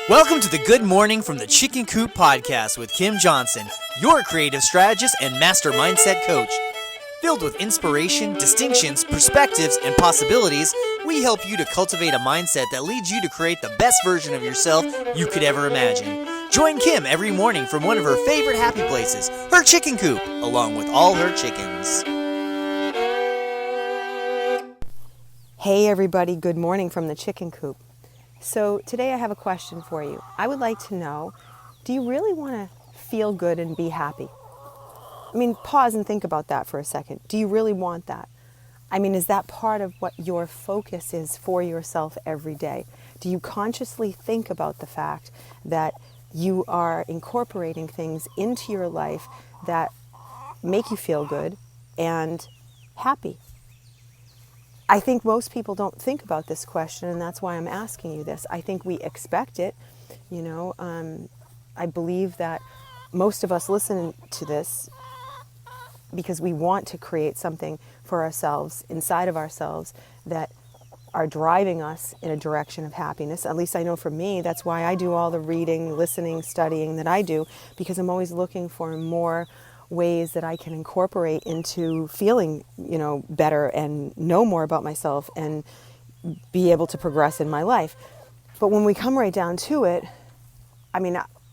Welcome to the Good Morning from the Chicken Coop podcast with Kim Johnson, your creative strategist and master mindset coach. Filled with inspiration, distinctions, perspectives, and possibilities, we help you to cultivate a mindset that leads you to create the best version of yourself you could ever imagine. Join Kim every morning from one of her favorite happy places, her chicken coop, along with all her chickens. Hey everybody, good morning from the chicken coop. So today I have a question for you. I would like to know, do you really want to feel good and be happy? I mean, pause and think about that for a second. Do you really want that? I mean, is that part of what your focus is for yourself every day? Do you consciously think about the fact that you are incorporating things into your life that make you feel good and happy? I think most people don't think about this question, and that's why I'm asking you this. I think we expect it. I believe that most of us listen to this because we want to create something for ourselves, inside of ourselves, that are driving us in a direction of happiness. At least I know for me, that's why I do all the reading, listening, studying that I do, because I'm always looking for more ways that I can incorporate into feeling, better and know more about myself and be able to progress in my life. But when we come right down to it,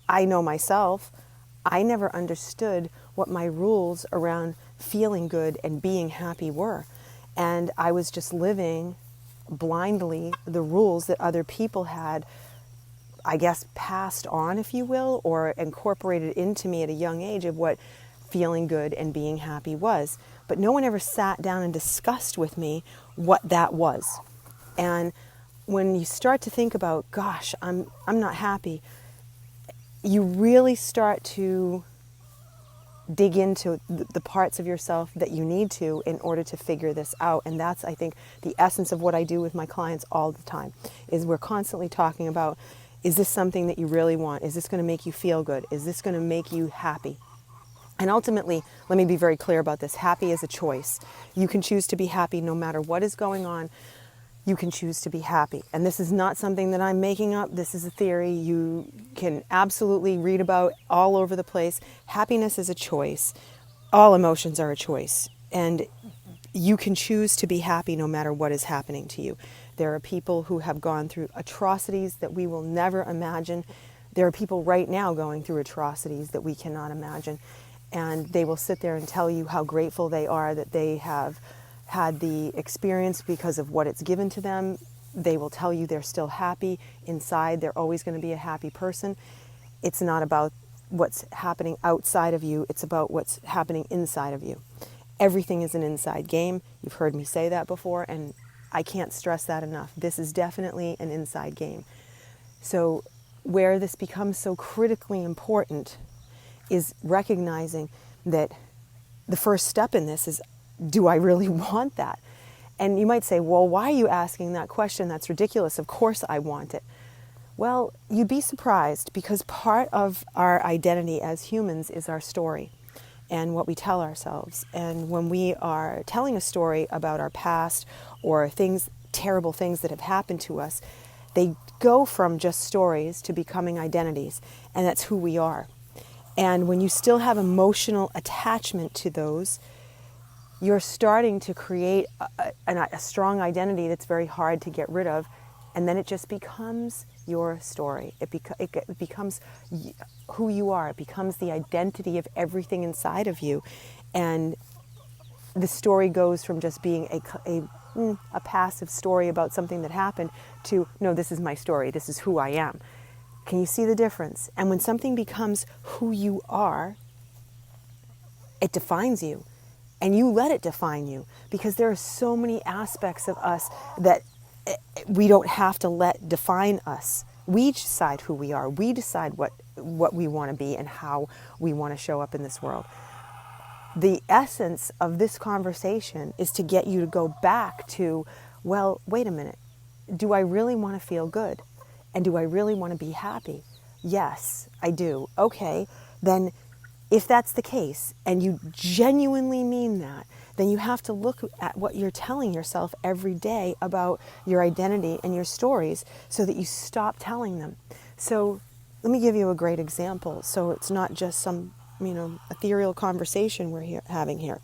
I know myself, I never understood what my rules around feeling good and being happy were. And I was just living blindly the rules that other people had, I guess, passed on, if you will, or incorporated into me at a young age of what feeling good and being happy was. But no one ever sat down and discussed with me what that was. And when you start to think about, gosh, I'm not happy, you really start to dig into the parts of yourself that you need to in order to figure this out. And that's, I think, the essence of what I do with my clients all the time, is we're constantly talking about, is this something that you really want? Is this going to make you feel good? Is this going to make you happy? And ultimately, let me be very clear about this. Happy is a choice. You can choose to be happy no matter what is going on. You can choose to be happy. And this is not something that I'm making up. This is a theory you can absolutely read about all over the place. Happiness is a choice. All emotions are a choice. And you can choose to be happy no matter what is happening to you. There are people who have gone through atrocities that we will never imagine. There are people right now going through atrocities that we cannot imagine. And they will sit there and tell you how grateful they are that they have had the experience because of what it's given to them. They will tell you they're still happy inside. They're always going to be a happy person. It's not about what's happening outside of you. It's about what's happening inside of you. Everything is an inside game. You've heard me say that before, and I can't stress that enough. This is definitely an inside game. So where this becomes so critically important is recognizing that the first step in this is, do I really want that? And you might say, well, why are you asking that question? That's ridiculous. Of course I want it. Well, you'd be surprised, because part of our identity as humans is our story and what we tell ourselves. And when we are telling a story about our past or terrible things that have happened to us, they go from just stories to becoming identities, and that's who we are. And when you still have emotional attachment to those, you're starting to create a strong identity that's very hard to get rid of, and then it just becomes your story. It becomes who you are. It becomes the identity of everything inside of you, and the story goes from just being a passive story about something that happened to, no, this is my story. This is who I am. Can you see the difference? And when something becomes who you are, it defines you. And you let it define you, because there are so many aspects of us that we don't have to let define us. We decide who we are. We decide what we want to be and how we want to show up in this world. The essence of this conversation is to get you to go back to, well, wait a minute. Do I really want to feel good? And do I really want to be happy? Yes, I do. Okay, then if that's the case, and you genuinely mean that, then you have to look at what you're telling yourself every day about your identity and your stories so that you stop telling them. So let me give you a great example. So it's not just some, ethereal conversation we're having here.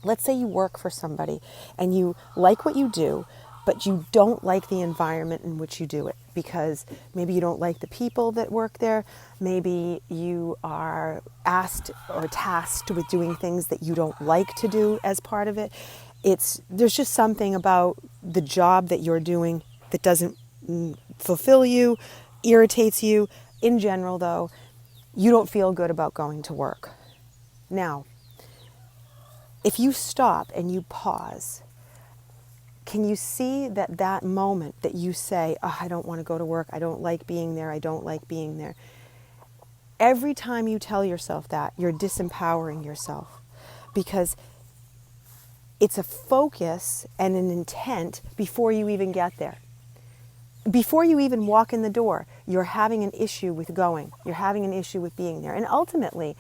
Let's say you work for somebody and you like what you do, but you don't like the environment in which you do it, because maybe you don't like the people that work there. Maybe you are asked or tasked with doing things that you don't like to do as part of it. There's just something about the job that you're doing that doesn't fulfill you, irritates you. In general, though, you don't feel good about going to work. Now, if you stop and you pause, can you see that moment that you say, oh, I don't want to go to work, I don't like being there, I don't like being there. Every time you tell yourself that, you're disempowering yourself, because it's a focus and an intent before you even get there. Before you even walk in the door, you're having an issue with going. You're having an issue with being there. And ultimately,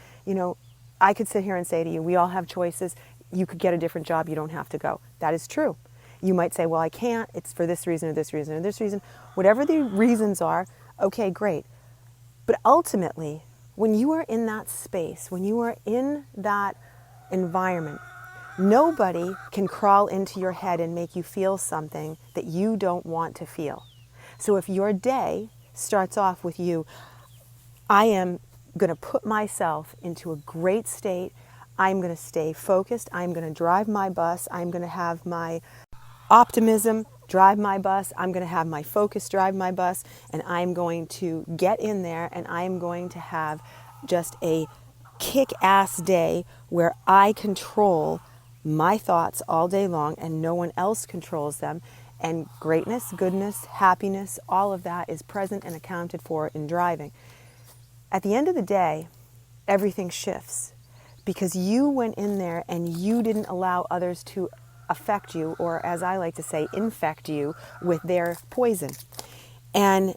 I could sit here and say to you, we all have choices. You could get a different job. You don't have to go. That is true. You might say, well, I can't. It's for this reason or this reason or this reason. Whatever the reasons are, okay, great. But ultimately, when you are in that space, when you are in that environment, nobody can crawl into your head and make you feel something that you don't want to feel. So if your day starts off with you, I am going to put myself into a great state. I'm going to stay focused. I'm going to drive my bus. I'm going to have my optimism drive my bus. I'm going to have my focus drive my bus. And I'm going to get in there and I'm going to have just a kick-ass day where I control my thoughts all day long and no one else controls them. And greatness, goodness, happiness, all of that is present and accounted for in driving. At the end of the day, everything shifts because you went in there and you didn't allow others to affect you, or as I like to say, infect you with their poison. And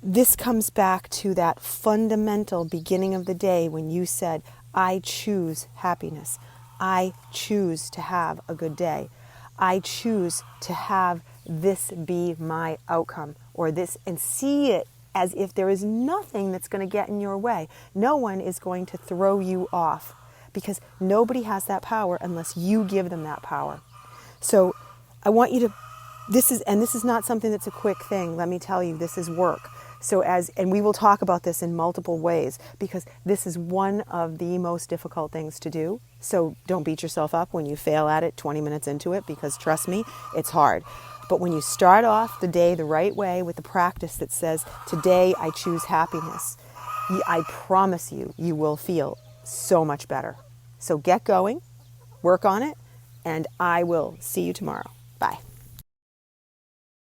this comes back to that fundamental beginning of the day when you said, I choose happiness. I choose to have a good day. I choose to have this be my outcome, or this, and see it as if there is nothing that's going to get in your way. No one is going to throw you off, because nobody has that power unless you give them that power. So I want you to, this is not something that's a quick thing. Let me tell you, this is work. And we will talk about this in multiple ways, because this is one of the most difficult things to do. So don't beat yourself up when you fail at it 20 minutes into it, because trust me, it's hard. But when you start off the day the right way with the practice that says, today I choose happiness, I promise you, you will feel so much better. So get going, work on it, and I will see you tomorrow. Bye.